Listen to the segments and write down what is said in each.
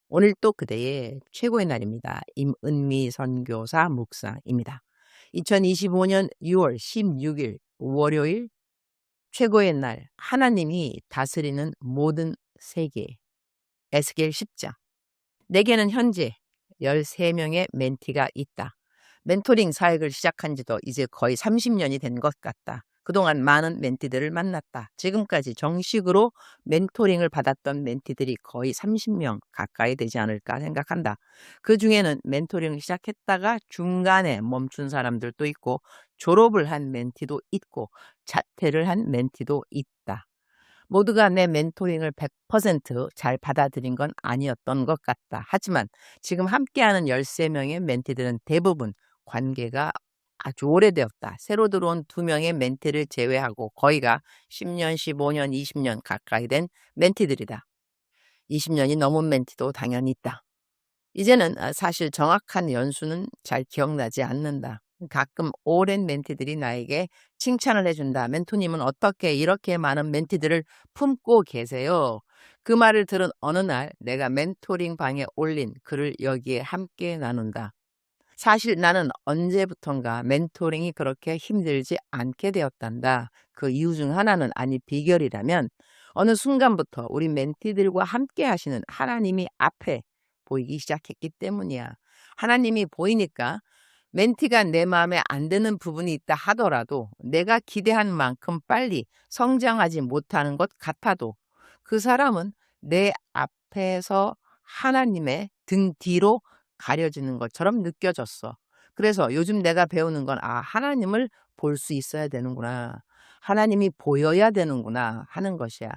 오늘 또 그대의 최고의 날입니다. 임은미 선교사 묵상입니다. 2025년 6월 16일 월요일 최고의 날 하나님이 다스리는 모든 세계 에스겔 10장. 내게는 현재 13명의 멘티가 있다. 멘토링 사역을 시작한 지도 이제 거의 30년이 된 것 같다. 그동안 많은 멘티들을 만났다. 지금까지 정식으로 멘토링을 받았던 멘티들이 거의 30명 가까이 되지 않을까 생각한다. 그 중에는 멘토링을 시작했다가 중간에 멈춘 사람들도 있고 졸업을 한 멘티도 있고 자퇴를 한 멘티도 있다. 모두가 내 멘토링을 100%잘 받아들인 건 아니었던 것 같다. 하지만 지금 함께하는 13명의 멘티들은 대부분 관계가 아주 오래되었다. 새로 들어온 2명의 멘티를 제외하고 거의가 10년, 15년, 20년 가까이 된 멘티들이다. 20년이 넘은 멘티도 당연히 있다. 이제는 사실 정확한 연수는 잘 기억나지 않는다. 가끔 오랜 멘티들이 나에게 칭찬을 해준다. 멘토님은 어떻게 이렇게 많은 멘티들을 품고 계세요? 그 말을 들은 어느 날 내가 멘토링 방에 올린 글을 여기에 함께 나눈다. 사실 나는 언제부턴가 멘토링이 그렇게 힘들지 않게 되었단다. 그 이유 중 하나는 아니 비결이라면 어느 순간부터 우리 멘티들과 함께 하시는 하나님이 앞에 보이기 시작했기 때문이야. 하나님이 보이니까 멘티가 내 마음에 안 드는 부분이 있다 하더라도 내가 기대한 만큼 빨리 성장하지 못하는 것 같아도 그 사람은 내 앞에서 하나님의 등 뒤로 가려지는 것처럼 느껴졌어. 그래서 요즘 내가 배우는 건 하나님을 볼 수 있어야 되는구나. 하나님이 보여야 되는구나 하는 것이야.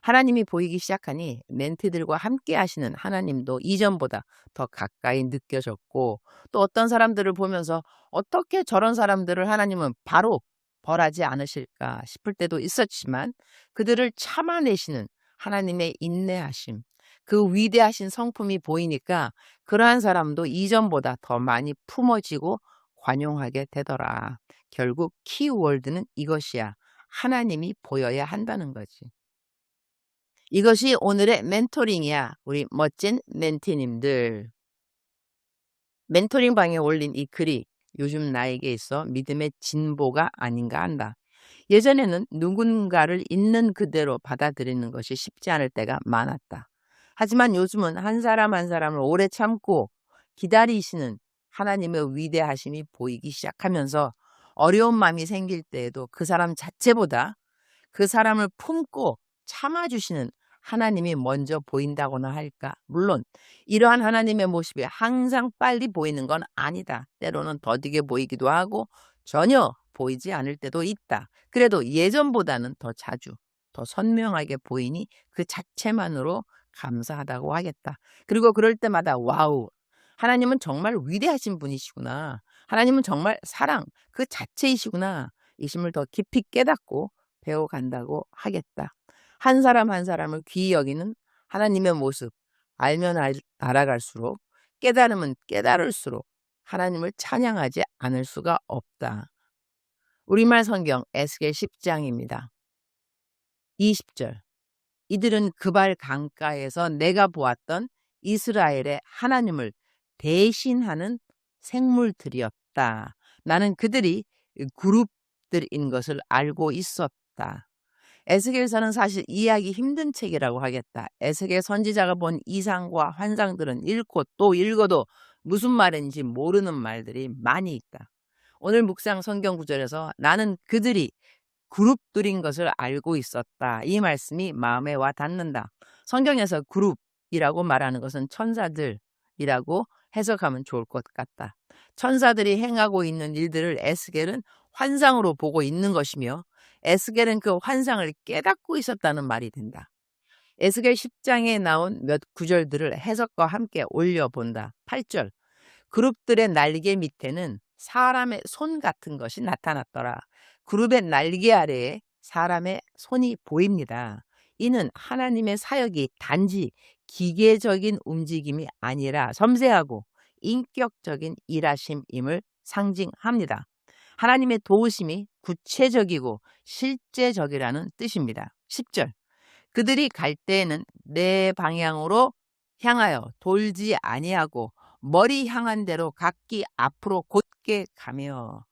하나님이 보이기 시작하니 멘티들과 함께 하시는 하나님도 이전보다 더 가까이 느껴졌고 또 어떤 사람들을 보면서 어떻게 저런 사람들을 하나님은 바로 벌하지 않으실까 싶을 때도 있었지만 그들을 참아내시는 하나님의 인내하심, 그 위대하신 성품이 보이니까 그러한 사람도 이전보다 더 많이 품어지고 관용하게 되더라. 결국 키워드는 이것이야. 하나님이 보여야 한다는 거지. 이것이 오늘의 멘토링이야. 우리 멋진 멘티님들. 멘토링 방에 올린 이 글이 요즘 나에게 있어 믿음의 진보가 아닌가 한다. 예전에는 누군가를 있는 그대로 받아들이는 것이 쉽지 않을 때가 많았다. 하지만 요즘은 한 사람 한 사람을 오래 참고 기다리시는 하나님의 위대하심이 보이기 시작하면서 어려운 마음이 생길 때에도 그 사람 자체보다 그 사람을 품고 참아주시는 하나님이 먼저 보인다고나 할까? 물론 이러한 하나님의 모습이 항상 빨리 보이는 건 아니다. 때로는 더디게 보이기도 하고 전혀 보이지 않을 때도 있다. 그래도 예전보다는 더 자주, 더 선명하게 보이니 그 자체만으로 감사하다고 하겠다. 그리고 그럴 때마다 와우, 하나님은 정말 위대하신 분이시구나. 하나님은 정말 사랑 그 자체이시구나. 이 심을 더 깊이 깨닫고 배워간다고 하겠다. 한 사람 한 사람을 귀히 여기는 하나님의 모습 알면 알아갈수록 깨달으면 깨달을수록 하나님을 찬양하지 않을 수가 없다. 우리말 성경 에스겔 10장입니다. 20절. 이들은 그발 강가에서 내가 보았던 이스라엘의 하나님을 대신하는 생물들이었다. 나는 그들이 그룹들인 것을 알고 있었다. 에스겔서는 사실 이해하기 힘든 책이라고 하겠다. 에스겔 선지자가 본 이상과 환상들은 읽고 또 읽어도 무슨 말인지 모르는 말들이 많이 있다. 오늘 묵상 성경 구절에서 나는 그들이 그룹들인 것을 알고 있었다. 이 말씀이 마음에 와 닿는다. 성경에서 그룹이라고 말하는 것은 천사들이라고 해석하면 좋을 것 같다. 천사들이 행하고 있는 일들을 에스겔은 환상으로 보고 있는 것이며 에스겔은 그 환상을 깨닫고 있었다는 말이 된다. 에스겔 10장에 나온 몇 구절들을 해석과 함께 올려본다. 8절. 그룹들의 날개 밑에는 사람의 손 같은 것이 나타났더라. 그룹의 날개 아래에 사람의 손이 보입니다. 이는 하나님의 사역이 단지 기계적인 움직임이 아니라 섬세하고 인격적인 일하심임을 상징합니다. 하나님의 도우심이 구체적이고 실제적이라는 뜻입니다. 10절. 그들이 갈 때에는 내 방향으로 향하여 돌지 아니하고 머리 향한 대로 각기 앞으로 곧게 가며.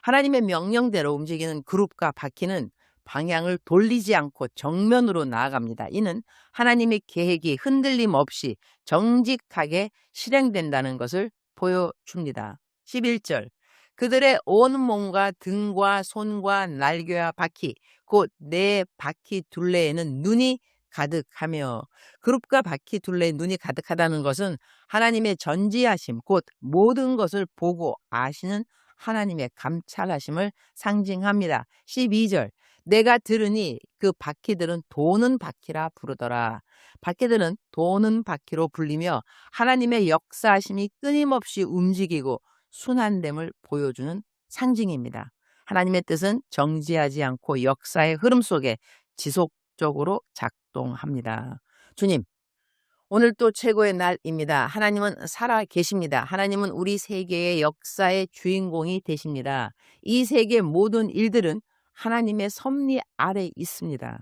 하나님의 명령대로 움직이는 그룹과 바퀴는 방향을 돌리지 않고 정면으로 나아갑니다. 이는 하나님의 계획이 흔들림 없이 정직하게 실행된다는 것을 보여줍니다. 11절 그들의 온 몸과 등과 손과 날개와 바퀴 곧 네 바퀴 둘레에는 눈이 가득하며. 그룹과 바퀴 둘레에 눈이 가득하다는 것은 하나님의 전지하심 곧 모든 것을 보고 아시는 하나님의 감찰하심을 상징합니다. 12절 내가 들으니 그 바퀴들은 도는 바퀴라 부르더라. 바퀴들은 도는 바퀴로 불리며 하나님의 역사하심이 끊임없이 움직이고 순환됨을 보여주는 상징입니다. 하나님의 뜻은 정지하지 않고 역사의 흐름 속에 지속적으로 작동합니다. 주님, 오늘 또 최고의 날입니다. 하나님은 살아 계십니다. 하나님은 우리 세계의 역사의 주인공이 되십니다. 이 세계 모든 일들은 하나님의 섭리 아래 있습니다.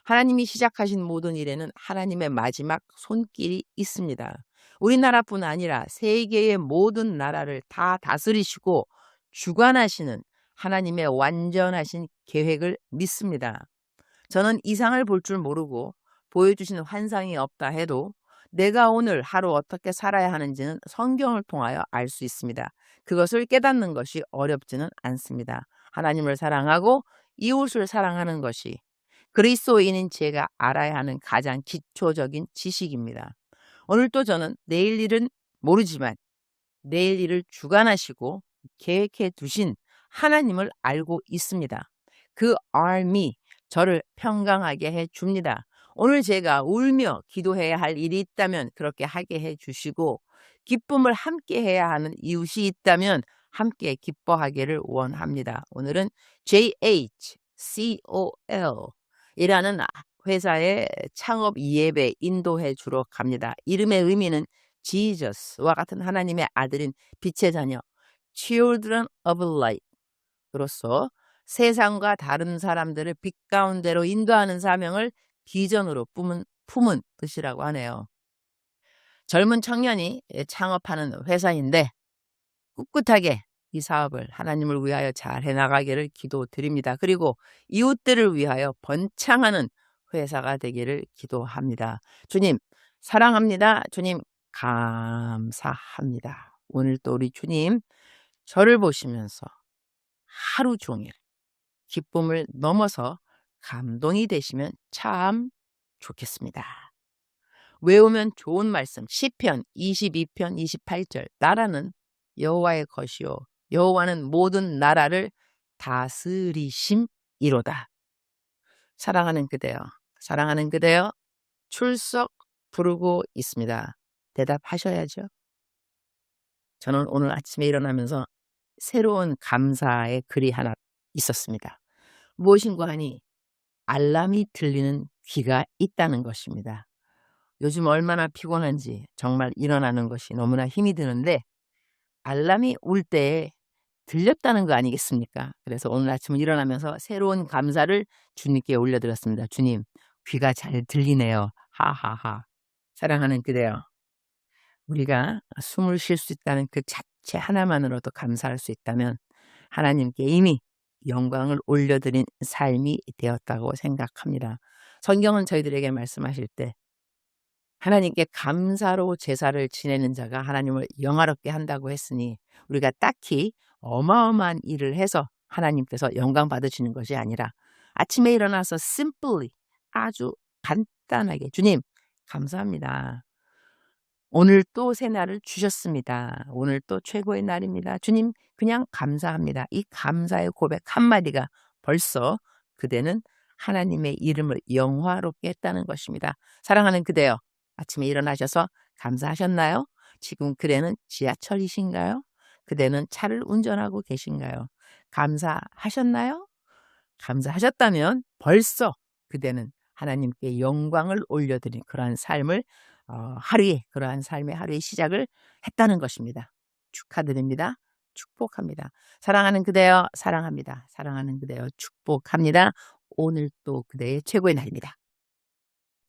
하나님이 시작하신 모든 일에는 하나님의 마지막 손길이 있습니다. 우리나라뿐 아니라 세계의 모든 나라를 다 다스리시고 주관하시는 하나님의 완전하신 계획을 믿습니다. 저는 이상을 볼 줄 모르고 보여주시는 환상이 없다 해도 내가 오늘 하루 어떻게 살아야 하는지는 성경을 통하여 알 수 있습니다. 그것을 깨닫는 것이 어렵지는 않습니다. 하나님을 사랑하고 이웃을 사랑하는 것이 그리스도인인 제가 알아야 하는 가장 기초적인 지식입니다. 오늘 또 저는 내일 일은 모르지만 내일 일을 주관하시고 계획해 두신 하나님을 알고 있습니다. 그 알미 저를 평강하게 해줍니다. 오늘 제가 울며 기도해야 할 일이 있다면 그렇게 하게 해주시고 기쁨을 함께 해야 하는 이웃이 있다면 함께 기뻐하기를 원합니다. 오늘은 JHCOL 이라는 회사의 창업 예배 인도해 주러 갑니다. 이름의 의미는 지저스와 같은 하나님의 아들인 빛의 자녀 Children of Light으로서 세상과 다른 사람들을 빛 가운데로 인도하는 사명을 비전으로 품은 뜻이라고 하네요. 젊은 청년이 창업하는 회사인데 꿋꿋하게 이 사업을 하나님을 위하여 잘 해나가기를 기도드립니다. 그리고 이웃들을 위하여 번창하는 회사가 되기를 기도합니다. 주님 사랑합니다. 주님 감사합니다. 오늘 또 우리 주님 저를 보시면서 하루 종일 기쁨을 넘어서 감동이 되시면 참 좋겠습니다. 외우면 좋은 말씀 시편 22편 28절 나라는 여호와의 것이요 여호와는 모든 나라를 다스리심이로다. 사랑하는 그대여 사랑하는 그대여 출석 부르고 있습니다. 대답하셔야죠. 저는 오늘 아침에 일어나면서 새로운 감사의 글이 하나 있었습니다. 무엇인가 하니 알람이 들리는 귀가 있다는 것입니다. 요즘 얼마나 피곤한지 정말 일어나는 것이 너무나 힘이 드는데 알람이 울 때에 들렸다는 거 아니겠습니까? 그래서 오늘 아침 일어나면서 새로운 감사를 주님께 올려드렸습니다. 주님, 귀가 잘 들리네요. 하하하. 사랑하는 그대여, 우리가 숨을 쉴 수 있다는 그 자체 하나만으로도 감사할 수 있다면 하나님께 이미 영광을 올려드린 삶이 되었다고 생각합니다. 성경은 저희들에게 말씀하실 때 하나님께 감사로 제사를 지내는 자가 하나님을 영화롭게 한다고 했으니 우리가 딱히 어마어마한 일을 해서 하나님께서 영광 받으시는 것이 아니라 아침에 일어나서 simply 아주 간단하게 주님 감사합니다. 오늘 또 새 날을 주셨습니다. 오늘 또 최고의 날입니다. 주님 그냥 감사합니다. 이 감사의 고백 한마디가 벌써 그대는 하나님의 이름을 영화롭게 했다는 것입니다. 사랑하는 그대여 아침에 일어나셔서 감사하셨나요? 지금 그대는 지하철이신가요? 그대는 차를 운전하고 계신가요? 감사하셨나요? 감사하셨다면 벌써 그대는 하나님께 영광을 올려드린 그러한 삶을 그러한 삶의 하루의 시작을 했다는 것입니다. 축하드립니다. 축복합니다. 사랑하는 그대여 사랑합니다. 사랑하는 그대여 축복합니다. 오늘 또 그대의 최고의 날입니다.